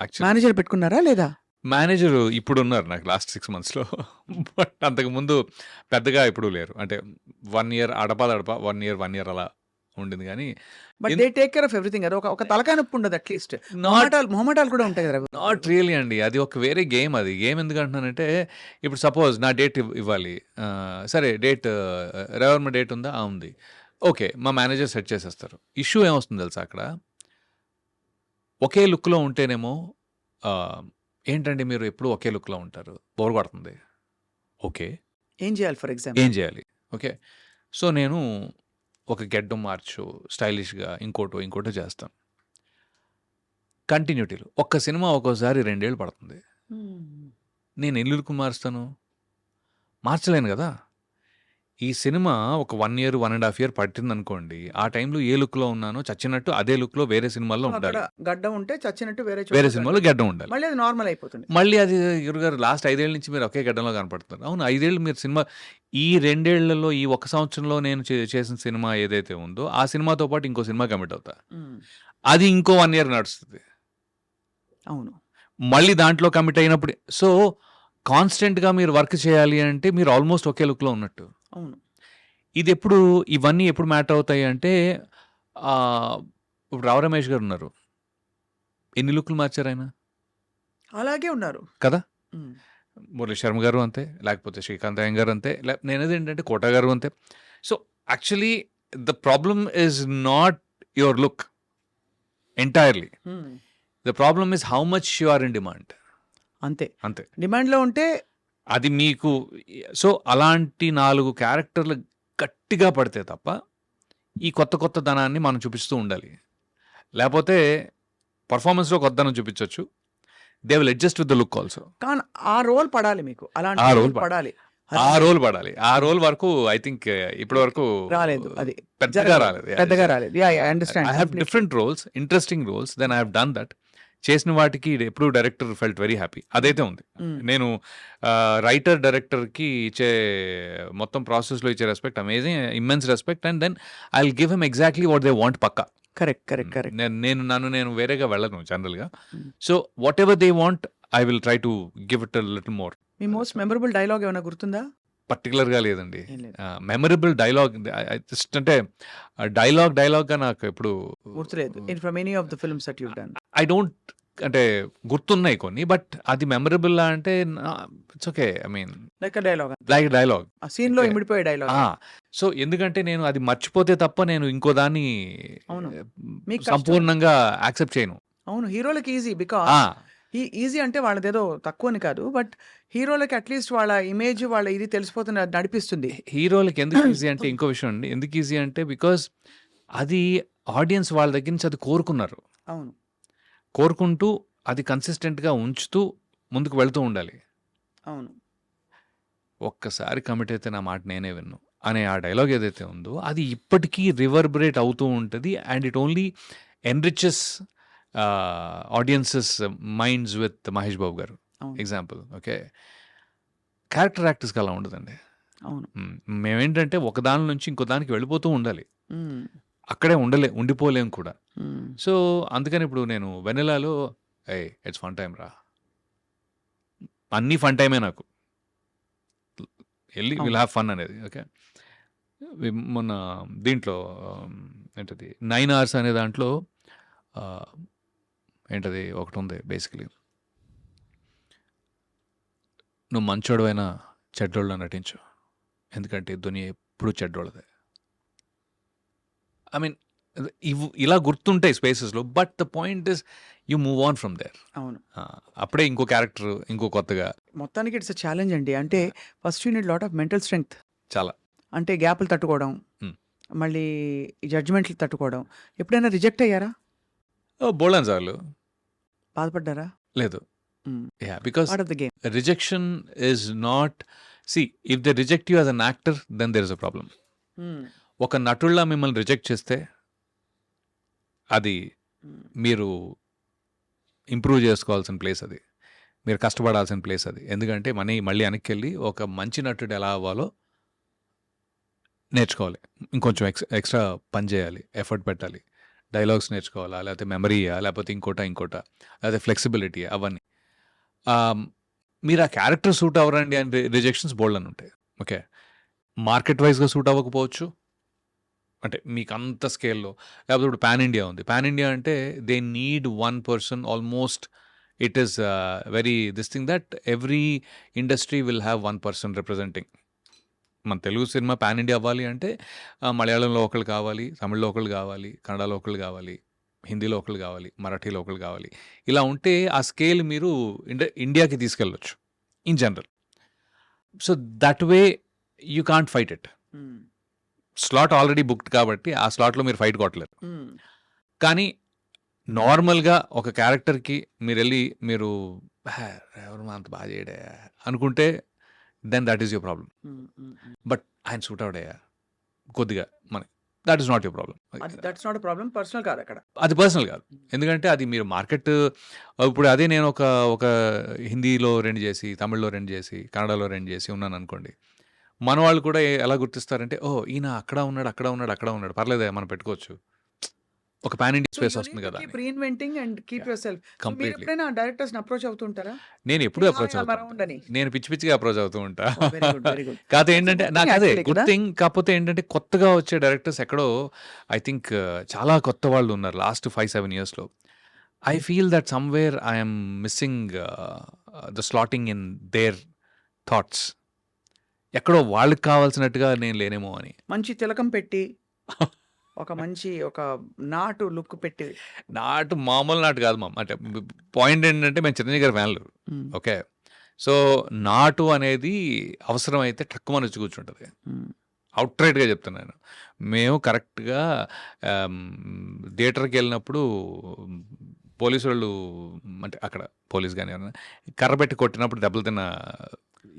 Actually. Manager పెట్టుకున్నారా లేదా? Manager ఇప్పుడున్నారు నాకు లాస్ట్ 6 మంత్స్‌లో. బట్ అంతకుముందు పెద్దగా ఎప్పుడూ లేరు. అంటే 1 ఇయర్ అడపాదడపా 1 ఇయర్ అలా ఉండింది గానీ but in they take care of everything. అది ఒక తలకాయ నొప్పి ఉండదు అట్లీస్ట్. నాట్ మొహమాటాలు కూడా ఉంటాయి కదా రవి నాట్ గారు. రియల్లీ అండి. అది ఒక వేరే గేమ్ అది. గేమ్ ఎందుకంటున్నానంటే ఇప్పుడు సపోజ్ నా డేట్ ఇవ్వాలి. సరే డేట్ రవివర్మ డేట్ ఉందా? ఆ! ఉంది. ఓకే. మా మేనేజర్ సెట్ చేసేస్తారు. ఇష్యూ ఏమొస్తుందో తెలుసా అక్కడ? ఒకే లుక్‌లో ఉంటేనేమో ఏంటండి మీరు ఎప్పుడూ ఒకే లుక్‌లో ఉంటారు. బోర్ కొడుతుంది. ఓకే. ఏం చేయాలి ఫర్ ఏం ఎగ్జాంపుల్? చేయాలి? ఓకే. సో, నేను ఒక గెడ్డం మార్చు, స్టైలిష్‌గా ఇంకోటో చేస్తాను. కంటిన్యూటీలో. ఒక్క సినిమా ఒక్కోసారి 2 ఏళ్ళు పడుతుంది. నేను ఎన్ని లుక్‌లు మారుస్తాను? మార్చలేను గదా! ఈ సినిమా ఒక 1 ఇయర్, 1½ ఇయర్ పట్టిందనుకోండి. ఆ టైంలో ఏ లుక్‌లో ఉన్నానో చచ్చినట్టు అదే లుక్‌లో వేరే సినిమాల్లో సో, అక్కడ ఉండాలి. గడ్డం ఉంటే చచ్చినట్టు వేరే వేరే చోట సినిమాలో గడ్డం. గెడ్డం ఉండాలి. మళ్ళీ అది నార్మల్ అయిపోతుంది. మళ్ళీ అది గురుగారు లాస్ట్ 5 ఏళ్ల నుంచి మీరు ఒకే గడ్డంలో కనపడుతున్నారు. అవును 5 ఏళ్ళు మీరు సినిమా ఈ 2 ఏళ్లలో ఈ ఒక్క సంవత్సరంలో నేను చేసిన సినిమా ఏదైతే ఉందో ఆ సినిమాతో పాటు ఇంకో సినిమా కమిట్ అవుతా. మ్మ్. అది ఇంకో 1 ఇయర్ నడుస్తది. అవును. మళ్ళీ దాంట్లో కమిట్ అయినప్పుడు సో, కాన్స్టెంట్‌గా మీరు వర్క్ చేయాలి అంటే మీరు ఆల్మోస్ట్ ఒకే లుక్‌లో ఉన్నట్టు. అవును. ఇవన్నీ ఎప్పుడు మ్యాటర్ అవుతాయి అంటే ఇప్పుడు 'రావు రమేష్' గారు ఉన్నారు. ఎన్ని లుక్‌లు మార్చారాయన? అలాగే ఉన్నారు. కదా! మ్మ్. మురళీ శర్మ గారు అంతే. లేకపోతే శ్రీకాంత్ అయ్యంగార్ గారు అంతే. నేనేదేంటంటే కోట గారు అంతే. So, actually the problem is not your look entirely. Hmm. The problem is how much you are in demand. అంతే. అంతే. డిమాండ్లో ఉంటే అది మీకు సో, అలాంటి 4 క్యారెక్టర్‌లు గట్టిగా పడితే తప్ప, ఈ కొత్త ధనాన్ని మనం చూపిస్తూ ఉండాలి. లేపోతే పెర్ఫార్మన్స్‌లో కొత్తదనం చూపించొచ్చు. They will adjust with the look also. కానీ ఆ రోల్ పడాలి మీకు. అలాంటి ఆ రోల్ రోల్ పడాలి. ఆ రోల్ పడాలి. ఆ రోల్ వరకు ఐ థింక్ ఇప్పటి వరకు రాలేదు. అది పెద్దగా జరగలేదు. రాలేదు. పెద్దగా రాలేదు. I understand. I have different roles, interesting roles. Then I have done that. చేసిన వాటికి ఎప్పుడు డైరెక్టర్ ఫెల్ట్ వెరీ హ్యాపీ. అదైతే ఉంది. నేను రైటర్, డైరెక్టర్‌కి ఇచ్చే మొత్తం ప్రాసెస్‌లో ఇచ్చే respect amazing, immense respect and then I will give him exactly what they want పక్కా. కరెక్ట్. నేను వేరేగా వెళ్ళను జనరల్‌గా. So, whatever they want I will try to give it a little more. మీ మోస్ట్ మెమరబుల్ డైలాగ్ ఏమైనా గుర్తుందా? పర్టిక్యులర్‌గా లేదండి. ఏం లేదు. మెమరబుల్ డైలాగ్ జస్ట్ అంటే డైలాగ్‌గా నాకు ఎప్పుడు గుర్తులేదు. From any of the films that you've done. I don't అంటే గుర్తున్నాయి కొన్ని. బట్ అది మెమరబుల్లా అంటే it's okay. I mean like dialogue. Like dialogue. ఆ సీన్ లో ఓకే. ఇమిడిపోయే డైలాగ్. సో, ఎందుకంటే నేను అది మర్చిపోతే తప్ప నేను ఇంకో దాన్ని అవును. మీకు కష్టం. సంపూర్ణంగా యాక్సెప్ట్ చేయను. అవును. హీరోలకి ఈజీ బికాస్ ఆ! ఈజీ అంటే వాళ్ళదేదో తక్కువని కాదు. బట్ హీరోలకి అట్లీస్ట్ వాళ్ళ ఇమేజ్ వాళ్ళ ఇది తెలిసిపోతుంది, అది నడిపిస్తుంది. హీరోలకి ఎందుకు ఈజీ అంటే ఇంకో విషయం అండి. ఎందుకు ఈజీ అంటే బికాజ్ అది ఆడియన్స్ వాళ్ళ దగ్గర నుంచి అది కోరుకున్నారు. అవును. కోరుకుంటూ అది కన్సిస్టెంట్‌గా ఉంచుతూ ముందుకు వెళ్తూ ఉండాలి. అవును. ఒక్కసారి కమిట్ అయితే నా మాట నేనే విన్ను అనే ఆ డైలాగ్ ఏదైతే ఉందో అది ఇప్పటికీ రివర్బరేట్ అవుతూ ఉంటుంది. And it only enriches audiences minds with Mahesh Babu garu అవును. ఎగ్జాంపుల్. ఓకే. క్యారెక్టర్ యాక్టర్స్‌కి అలా ఉండదండి. అవును. మేమేంటంటే ఒక దాని నుంచి ఇంకో దానికి వెళ్ళిపోతూ ఉండాలి. మ్మ్. అక్కడే ఉండిపోలేం కూడా. మ్మ్. సో, అందుకని ఇప్పుడు నేను వెన్నెలాలో ఏయ్ ఇట్స్ ఫన్ టైమ్ రా, అన్నీ ఫన్ టైమే నాకు. విల్ అవును. హ్యావ్ ఫన్ అనేది. ఓకే. మొన్న దీంట్లో ఏంటది 9 అవర్స్ అనే దాంట్లో ఏంటది ఒకటి ఉంది బేసికలీ. నువ్వు మంచోడువైనా చెడ్డోళ్ళ నటించు, ఎందుకంటే దునియా ఎప్పుడు చెడ్డోళ్ళదే. ఐ మీన్ ఇలా గుర్తుంటాయి స్పేసెస్లో. But the point is you move on from there. అవును. అప్పుడే ఇంకో క్యారెక్టర్ ఇంకో కొత్తగా మొత్తానికి ఇట్స్ ఛాలెంజ్ అండి. అంటే first you need lot of mental strength. చాలా అంటే గ్యాప్లు తట్టుకోవడం, Hmm. మళ్ళీ జడ్జిమెంట్లు తట్టుకోవడం. ఎప్పుడైనా రిజెక్ట్ అయ్యారా? బోల్డన్ సార్లు బాధపడ్డారా? లేదు. Yeah, because part of the game. Rejection is not if they reject you as an actor then there is a problem. ఒక నటుల్లా మిమ్మల్ని రిజెక్ట్ చేస్తే అది మీరు ఇంప్రూవ్ చేసుకోవాల్సిన ప్లేస్ అది. మీరు కష్టపడాల్సిన ప్లేస్ అది. ఎందుకంటే మళ్ళీ వెనక్కి ఒక మంచి నటుడు ఎలా అవ్వాలో నేర్చుకోవాలి. ఇంకొంచెం ఎక్స్ట్రా పని చేయాలి, ఎఫర్ట్ పెట్టాలి, డైలాగ్స్ నేర్చుకోవాలా, లేకపోతే మెమరీయా, లేకపోతే ఇంకోటా, లేకపోతే ఫ్లెక్సిబిలిటీయా అవన్నీ. మీరు ఆ క్యారెక్టర్ సూట్ అవ్వరండి అని రిజెక్షన్స్ బోల్డని ఉంటాయి. ఓకే. మార్కెట్ వైజ్‌గా సూట్ అవ్వకపోవచ్చు. అంటే మీకు అంత స్కేల్‌లో లేకపోతే ఇప్పుడు పాన్ ఇండియా ఉంది. పాన్ ఇండియా అంటే they need one person almost it is very this thing that every industry will have one person representing. మన తెలుగు సినిమా పాన్ ఇండియా అవ్వాలి అంటే మలయాళంలో ఒకళ్ళు కావాలి, తమిళ్లో ఒకళ్ళు కావాలి, కన్నడలో ఒకళ్ళు కావాలి, హిందీలో ఒకళ్ళు కావాలి, మరాఠీలో ఒకళ్ళు కావాలి. ఇలా ఉంటే ఆ స్కేల్ మీరు ఇండియాకి తీసుకెళ్ళొచ్చు in general. So that way you can't fight it. Hmm. Slot already booked కాబట్టి ఆ స్లాట్‌లో మీరు ఫైట్ కొట్టలేరు. హ్మ్. కానీ నార్మల్‌గా ఒక క్యారెక్టర్‌కి మీరు ఎవరు అంత బాగా చేయడయ్యా అనుకుంటే then that is your problem. Hmm. Hmm. Hmm. But ఆయన సూట్ అవుడయ్యా కొద్దిగా మనకి that is not your problem. That's not a problem. Personal కాదు అక్కడ. అది పర్సనల్ కాదు. ఎందుకంటే అది మీరు మార్కెట్ ఇప్పుడు అదే నేను ఒక హిందీలో 2 చేసి, తమిళ్‌లో 2 చేసి, కన్నడలో 2 చేసి ఉన్నాననుకోండి. మన వాళ్ళు కూడా ఎలా గుర్తిస్తారంటే, ఓహ్! ఈయన అక్కడ ఉన్నాడు. పర్లేదయ్యా మనం పెట్టుకోవచ్చు. ఒక pan India so space you వస్తుంది నీడ్ టు కదా కీప్ అని. Reinventing and keep yeah! Yourself. So మీరు కంప్లీట్‌లీ. ఎప్పుడైనా డైరెక్టర్స్‌ని అప్రోచ్ అవుతూ ఉంటారా? నేను ఎప్పుడూ ఇలా అప్రోచ్ ఐ యామ్ అవుతూ అరౌండ్ ఉంటా. అని. నేను పిచ్చిగా అప్రోచ్ అవుతూ ఉంటా. Oh! Very good. Very good. కాకపోతే దట్స్ ఎ ఏంటంటే గుడ్ థింగ్ నాకదే యాక్చువల్లీ గుడ్ కదా! థింగ్. కాకపోతే ఏంటంటే కొత్తగా వచ్చే డైరెక్టర్స్ ఎక్కడో ఐ థింక్ చాలా కొత్త వాళ్ళు ఉన్నారు లాస్ట్ 5, 7 ఇయర్స్‌లో. I feel that somewhere I am missing the slotting in their thoughts. ఎక్కడో వాళ్ళకి కావాల్సినట్టుగా నేను లేనేమో అని. మంచి తిలకం పెట్టి, ఒక నాటు లుక్ పెట్టి. మామూలు నాటు కాదు అంటే పాయింట్ ఏంటంటే మేము చిరంజీవి గారి ఫ్యాన్లు. హ్మ్. ఓకే. సో నాటు అనేది అవసరమైతే టక్కుమని వచ్చి కూర్చుంటది. హ్మ్. ఔట్‌రైట్‌గా చెప్తున్నాను. మేము కరెక్ట్‌గా థియేటర్‌కెళ్ళినప్పుడు పోలీసోళ్ళు అంటే అక్కడ పోలీస్ గాని ఎవరైనా కర్ర పెట్టి కొట్టినప్పుడు దెబ్బలు తిన్న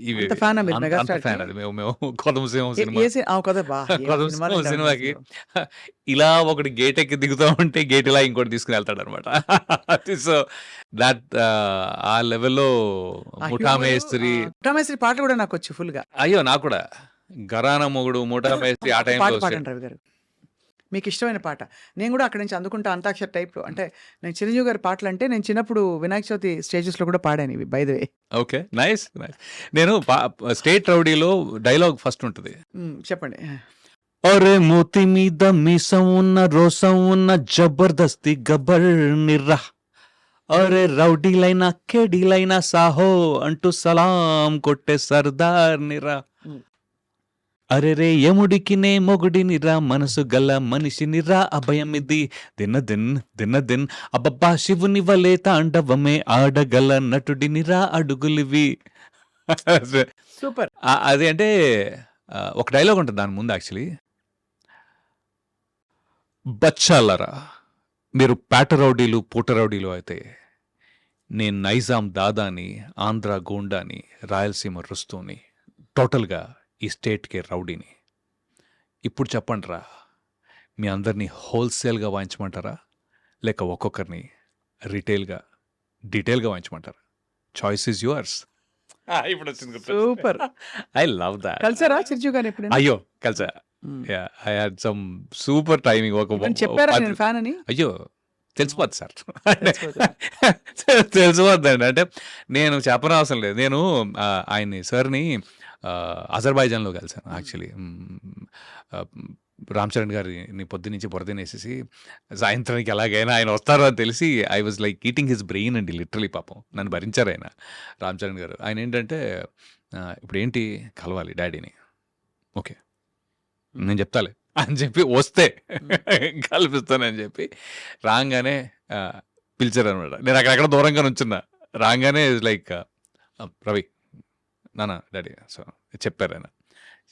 ఇవి అంత ఫ్యానా మీరు అంత అంత 'మెగాస్టార్‌కి'? ఫ్యాన్ అది. మేము 'కొదమ సింహం' సినిమా ఏ ఆ! కదా! ఏం కొదమ సింహం సినిమాలండి అవన్నీ సినిమాకి అసలు. ఇలా ఒకటి గేట్ ఎక్కి దిగుతా ఉంటే గేట్ ఇలా ఇంకోటి తీసుకొని వెళ్తాడనమాట. సో దట్ ఆ లెవెల్‌లో ఆ 'ముఠా హ్యూమరు మేస్త్రి' 'ముఠా మేస్త్రి' పాటలు కూడా నాకొచ్చు ఫుల్‌గా. అయ్యో! నాకు కూడా 'ఘరానా మొగుడు', 'ముఠా మేస్త్రి' ఆ ఒక టైంలో పాట వచ్చాయి. పాడండి రవి గారు. మీకిష్టమైన పాట. నేను గూడా అక్కడి నుంచి అందుకుంటా అంతాక్షరి టైప్‌లో. అంటే నేను చిరంజీవి గారి పాటలంటే నేను చిన్నప్పుడు వినాయక చవితి స్టేజెస్‌లో కూడా పాడాను ఇవి by the way. Okay. Nice. నేను 'స్టేట్ రౌడీలో' డైలాగ్ ఫస్ట్ ఉంటది. చెప్పండి. అరే మూతి మీద మీసం ఉన్న రోసం ఉన్న జబర్దస్తి గబ్బర్ నిర్రా అరే రౌడీలైనా కేడీలైనా సాహో అంటూ సలాం కొట్టే సర్దార్ నిరా హ్మ్. అరే రే యముడికి మొగుడినిరా మనసు గల మనిషినిరా అభయమిది దిన్న దిన్ అబ్బబ్బా శివుని వలే తాండవమే ఆడగల నటుడినిరా అడుగులివి. సూపర్. అది అంటే ఒక డైలాగ్ ఉంటుంది దాని ముందు యాక్చువల్లీ. బచ్చాలరా మీరు పేట రౌడీలు పూట రౌడీలు అయితే నేను నైజాం దాదాని ఆంధ్ర గోండాని రాయలసీమ రుస్తూని టోటల్గా ఈ స్టేట్కి రౌడీని. ఇప్పుడు చెప్పండిరా మీ అందరినీ హోల్సేల్గా వాయించమంటారా లేక ఒక్కొక్కరిని రిటైల్గా డీటెయిల్గా వాయించమంటారా? Choice is yours. ఇప్పుడు వచ్చింది సూపర్. I love that. కలిసారా చిరంజీవి గారిని ఎప్పుడైనా? అయ్యో కలిసా. Hmm. I had some super timing. ఏమైనా చెప్పారా నేను ఫ్యాన్ అని? అయ్యో తెలిసిపోద్ది సార్. తెలిసిపోతుందా? తెలిసిపోద్దండి. అంటే నేను చెప్పనవసరం లేదు. నేను ఆయన్ని సార్ని అజర్బైజాన్లో కలిసాను యాక్చువల్లీ. రామ్ చరణ్ గారిని పొద్దున్నుంచి బురదనేసేసి సాయంత్రానికి ఎలాగైనా ఆయన వస్తారు అని తెలిసి I was like eating his brain అండి లిటరలీ. పాపం నన్ను భరించారు ఆయన రామ్ చరణ్ గారు. ఆయన ఏంటంటే ఇప్పుడు ఏంటి కలవాలి డాడీని. ఓకే నేను చెప్తాలే అని చెప్పి వస్తే కల్పిస్తానని చెప్పి రాగానే పిలిచారనమాట. నేను అక్కడెక్కడ దూరంగా నుంచున్నా. రాగానే లైక్ రవి నాన్న డాడీ సో చెప్పారు ఆయన.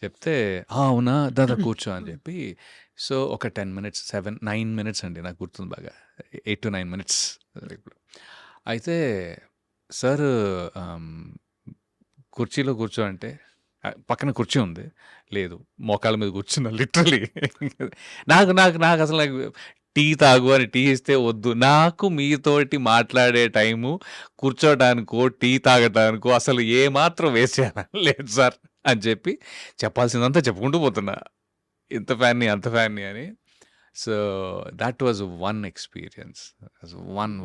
చెప్తే అవునా దాదా కూర్చో అని చెప్పి సో ఒక 10 మినిట్స్ 9 మినిట్స్ అండి నాకు గుర్తుంది బాగా. 8 to 9 మినిట్స్ ఇప్పుడు. అయితే సార్ కుర్చీలో కూర్చో అంటే పక్కన కుర్చీ ఉంది. లేదు మోకాళ్ళ మీద కూర్చున్నా లిటరలీ. నాకు నాకు నాకు అసలు టీ తాగు అని టీ ఇస్తే వద్దు. నాకు మీతోటి మాట్లాడే టైము కూర్చోటానికో టీ తాగటానికో అసలు ఏమాత్రం వేస్ట్ చేయాలని లేదు సార్ అని చెప్పి చెప్పాల్సిందంతా చెప్పుకుంటూ పోతున్నా. ఇంత ఫ్యాన్ని అంత ఫ్యాన్ని అని. So that was one experience.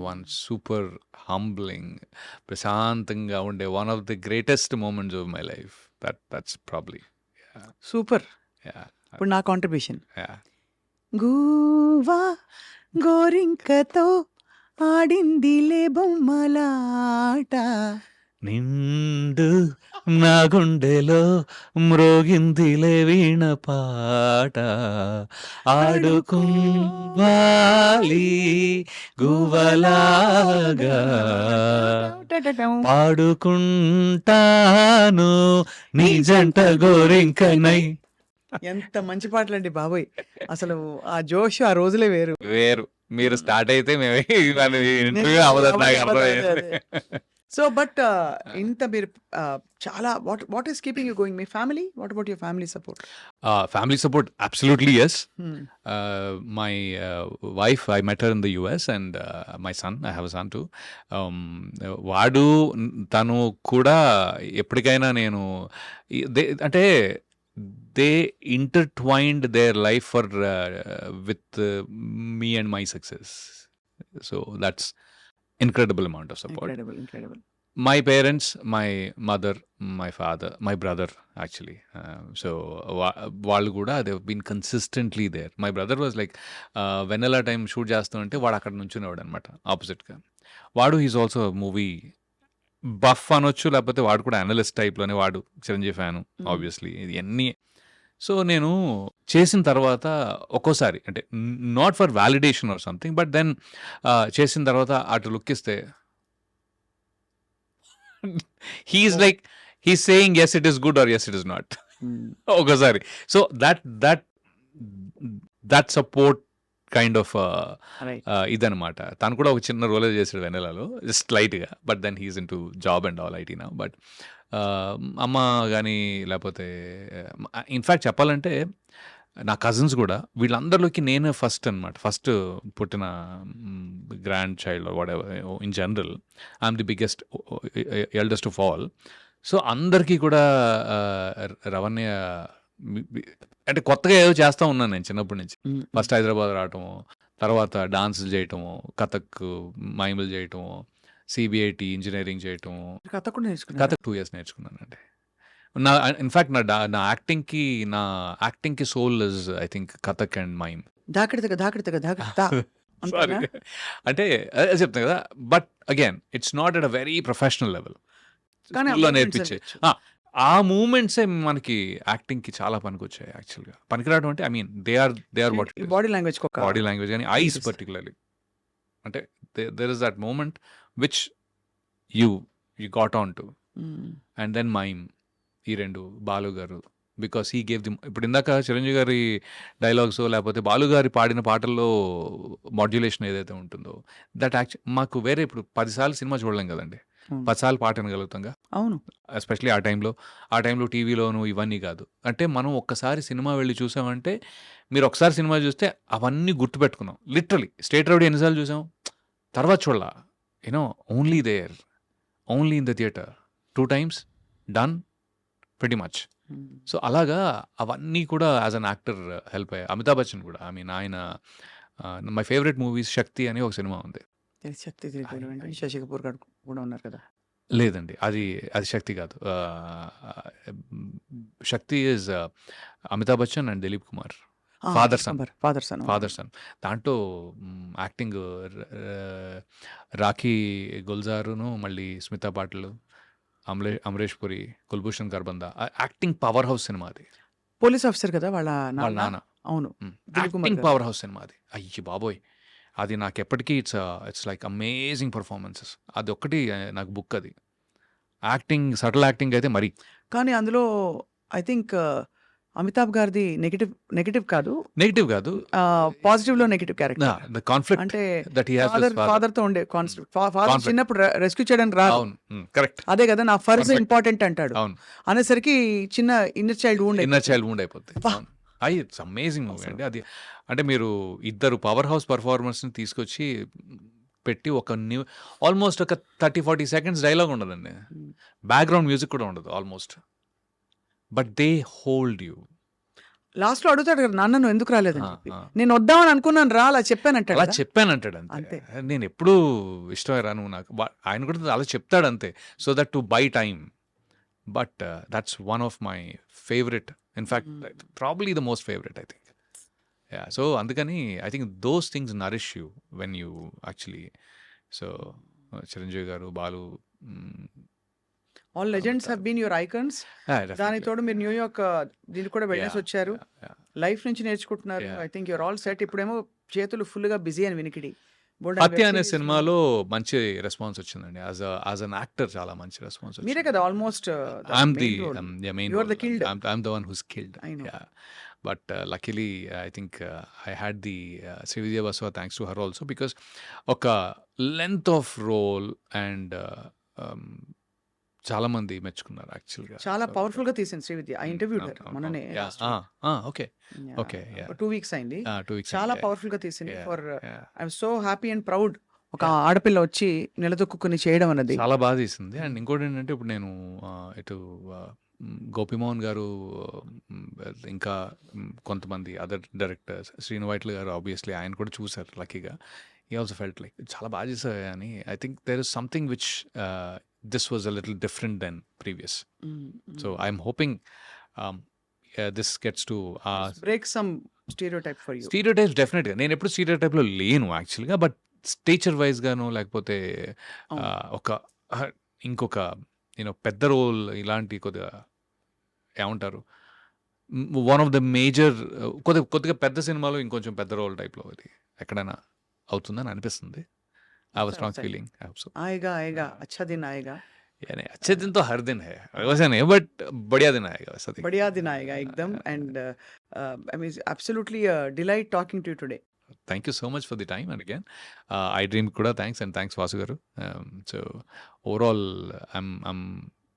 One super humbling, ప్రశాంతంగా ఉండే one of the greatest moments of my life. That's probably. Super. Yeah ఇప్పుడు నా కాంట్రిబ్యూషన్. యా గూవా గోరింకతో ఆడిందిలే బొమ్మలాట. నిండు నా గుండెలో మ్రోగిందిలే వీణ పాట, ఆడుకోవాలి గువ్వలాగా, పాడుకుంటాను నీ జంట గోరింకనై. ఎంత మంచి పాటలండి బాబోయ్! అసలు ఆ జోష్ ఆ రోజులే వేరు. వేరు. మీరు స్టార్ట్ అయితే మేము ఇంటర్వ్యూ అవ్వదు, నాకు అర్థమైంది. సో బట్ ఇంత మీరు చాలా what is keeping you going? Me family, what about your family support? Family support, absolutely yes. My wife, I met her in the US, and my son, I have a son too. వాడు తను కూడా ఎప్పటికైనా నేను అంటే they intertwined their life for with me and my success. So that's incredible amount of support. Incredible. My parents, my mother, my father, my brother actually. So వాళ్ళు కూడా they've been consistently there. My brother was like వెన్నెలా time shoot చేస్తుంటే వాడు అక్కడ నుంచునేవాడు అనమాట ఆపోజిట్గా. వాడు he's also movie buff అనొచ్చు, లేకపోతే వాడు కూడా అనలిస్ట్ టైప్లోనే. వాడు చిరంజీవి ఫ్యాను ఆబ్వియస్లీ. ఇవన్నీ సో నేను చేసిన తర్వాత ఒక్కోసారి అంటే not for validation or something, but then చేసిన తర్వాత అటు లుక్ ఇస్తే he's like he's saying yes it is good or yes it is not ఒక్కోసారి. So that support kind of ఇదనమాట. తను కూడా ఒక చిన్న రోలే చేసాడు వెన్నెలలో, జస్ట్ లైట్గా. But then he's in to job and all IT now. But అమ్మ కానీ లేకపోతే ఇన్ఫ్యాక్ట్ చెప్పాలంటే నా కజిన్స్ కూడా వీళ్ళందరిలోకి నేనే ఫస్ట్ అనమాట. ఫస్ట్ పుట్టిన grand child what ever in general I'm the biggest eldest of all. So అందరికీ కూడా రవణ్య అంటే కొత్తగా ఏదో చేస్తూ ఉన్నాను నేను చిన్నప్పటి నుంచి. ఫస్ట్ హైదరాబాద్ రావటము, తర్వాత డాన్సులు చేయటము, కథక్ మైములు చేయటము, సిబిఐటి ఇంజనీరింగ్ చేయటం, కథ కూడా నేర్చుకున్నాను. కథక్ 2 years నేర్చుకున్నానండి. నా ఇన్ఫ్యాక్ట్ నా యాక్టింగ్కి soul is I think Kathak and mime. దాకడతగా సారీ అంటే అదే చెప్తాను కదా. But again it's not at a very professional level. స్కూల్లో నేర్పించే ఆ మూమెంట్సే మనకి యాక్టింగ్కి చాలా పనికొచ్చాయి యాక్చువల్గా. పనికిరావడం అంటే I mean they are what body language body language కానీ ఐస్ పర్టికులర్లీ. అంటే there is that moment which you got on to, and then mime. ఈ రెండు బాలు గారు, బికాస్ హీ గేవ్ ది. ఇప్పుడు ఇందాక చిరంజీవి గారి డైలాగ్స్ లేకపోతే బాలు గారి పాడిన పాటల్లో మాడ్యులేషన్ ఏదైతే ఉంటుందో దట్ మాకు వేరే ఇప్పుడు 10 సార్లు సినిమా చూడలేం కదండి, 10 సార్లు పాట వినగలుగుతాంగా. అవును. ఎస్పెషలీ ఆ టైంలో టీవీలోను ఇవన్నీ కాదు. అంటే మనం ఒక్కసారి సినిమా వెళ్ళి చూసామంటే, మీరు ఒకసారి సినిమా చూస్తే అవన్నీ గుర్తుపెట్టుకున్నాం. లిటరలీ స్టేట్ రౌడీ ఎన్నిసార్లు చూసాం, తర్వాత చూడాల only in the theatre 2 times done pretty much. So అలాగా అవన్నీ కూడా యాజ్ అన్ యాక్టర్ హెల్ప్ అయ్యాయి. అమితాబ్ బచ్చన్ కూడా ఐ మీన్ ఆయన మై ఫేవరెట్ మూవీస్ శక్తి అని ఒక సినిమా ఉంది. శక్తి శశి కపూర్ గారు కూడా ఉన్నారు కదా. లేదండి, అది శక్తి కాదు. Shakti is Amitabh Bachchan and Dilip Kumar, father son. దాంట్లో యాక్టింగ్ రాఖీ గుల్జారును, మళ్ళీ Smita Patil, Amresh Puri, Kulbhushan Kharbanda. Acting power house సినిమా అది. పోలీస్ ఆఫీసర్ కదా వాళ్ళ నాన్న. అవును. యాక్టింగ్ పవర్ హౌస్ సినిమా అది. అయ్యి బాబోయ్, అది నాకు ఎప్పటికీ ఇట్స్ లైక్ అమేజింగ్ పర్ఫార్మెన్సెస్. అది ఒక్కటి నాకు బుక్. అది యాక్టింగ్, సటిల్ యాక్టింగ్ అయితే మరి. కానీ అందులో ఐ థింక్ అమితాబ్ గారిది నెగటివ్ కాదు, పాజిటివ్ లో నెగటివ్ క్యారెక్టర్. ద కాన్ఫ్లిక్ట్ అంటే that he has with father తో ఉండే ఫాదర్ చిన్నప్పుడు రెస్క్యూ చేయడానికి రాదు. అవును, కరెక్ట్. అదే కదా నా ఫస్ట్ ఇంపార్టెంట్ అంటాడు. అవును, అనేసరికి చిన్న ఇన్నర్ చైల్డ్ వూండ్ అయిపోతుంది. ఇట్స్ అమేజింగ్ మూవీ అండి అది. అంటే మీరు ఇద్దరు పవర్ హౌస్ పర్ఫార్మర్స్ ని తీసుకొచ్చి పెట్టి ఒక ఆల్మోస్ట్ ఒక 30-40 seconds డైలాగ్ ఉండదండి, బ్యాక్గ్రౌండ్ మ్యూజిక్ కూడా ఉండదు almost, but they hold you. లాస్ట్‌లో అడుగుతాడు కదా! నాన్న నువ్వు ఎందుకు రాలేదని ఆ! చెప్పి. ఆ! నేను వద్దామని అనుకున్నాను రా అలా చెప్పానంటాడు అలా కదా! చెప్పానంటాడు అంతే. అంతే. నేనెప్పుడూ ఇష్టమే రా నువ్వు నాకు. ఆయన కూడా అలా చెప్తాడంతే. So that to buy time. But that's one of my favourite. In fact probably the most favourite I think. Yeah! So అందుకని I think those things nourish you when you actually so Chiranjeevi garu, Balu all legends have been your icons. దానికి తోడు మీరు New York దీనికి కూడా వెళ్ళేసి వచ్చారు. Life నుంచి నేర్చుకుంటున్నారు. I think your all set. ఇప్పుడేమో చేతులు ఫుల్‌గా బిజీ అని వినికిడి. బోలెడన్ని హత్య వెబ్ అనే సీరీస్‌లు సినిమాలో మంచి రెస్పాన్స్ వచ్చిందండి. యాజ్ అన్ యాక్టర్ చాలా మంచి రెస్పాన్స్ మీరే వచ్చింది. కదా almost I'm the main role. main you are role. The killed. I'm the one who's killed. I know. Yeah. But luckily, I think I had the Srividya Baswa thanks to her also because ఒక length of role and um, చాలా మంది మెచ్చుకున్నారు యాక్చువల్గా. చాలా పవర్‌ఫుల్‌గా తీసింది Srividya. I interviewed her మొన్ననే last week. Okay okay 2 weeks అయింది. 2 వీక్స్ చాలా పవర్‌ఫుల్‌గా తీసింది. I am so happy and proud. ఒక ఆడపిల్ల వచ్చి నిలదొక్కుని చేయడం అన్నది. చాలా బాగా తీసింది. అండ్ ఇంకోటి ఏంటంటే ఇప్పుడు నేను ఇటు గోపిమోహన్ గారు ఇంకా కొంతమంది అదర్ డైరెక్టర్స్ శ్రీను వైట్ల గారు ఆబ్వియస్లీ ఆయన కూడా చూసారు లక్కీగా. ఈ ఆల్సో ఫెల్ట్ లైక్ చాలా బాగా చేశారు అని I think there is something which this was a little different than previous. So I'm hoping this gets to break some stereotype for you. Stereotypes డెఫినెట్గా నేను ఎప్పుడు స్టీరియోటైప్లో లేను యాక్చువల్గా. బట్ స్టేచర్ వైజ్గాను లేకపోతే ఒక ఇంకొక పెద్ద రోల్ ఇలాంటి కొద్దిగా ఏమంటారు వన్ ఆఫ్ ద మేజర్ కొద్దిగా పెద్ద సినిమాలో ఇంకొంచెం పెద్ద రోల్ టైప్లో ఇది ఎక్కడైనా అవుతుందని అనిపిస్తుంది. I have strong feeling. I hope so. आएगा आएगा अच्छा दिन आएगा. यानी अच्छे दिन तो हर दिन है वैसा नहीं बट बढ़िया दिन आएगा वैसा देखिए. बढ़िया दिन आएगा एकदम. And I mean absolutely a delight talking to you today. Thank you so much for the time and again I dream kuda thanks and thanks Vasu garu. So overall I'm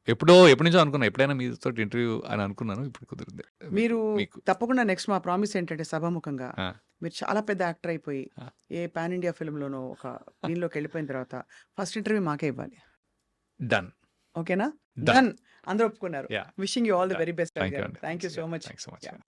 ఎప్పటి నుంచో అనుకున్నా ఎప్పుడైనా మీతో ఇంటర్వ్యూ అని అనుకున్నాను. ఇప్పుడు కుదిరింది. మీరు మీకు తప్పకుండా నెక్స్ట్ మా ప్రామిస్ ఏంటంటే సభాముఖంగా ఆ, మీరు చాలా పెద్ద యాక్టర్ అయిపోయి ఆ. ఏ పాన్ ఇండియా ఫిల్మ్‌లోనో ఒక దీనిలోకి వెళ్ళిపోయిన తర్వాత ఫస్ట్ ఇంటర్వ్యూ మాకే ఇవ్వాలి. డన్ ఓకేనా? Done. డన్. అందరూ ఒప్పుకున్నారు. Yeah. Wishing you all the Yeah. Very best. Thank you thank you so much. Thanks so much.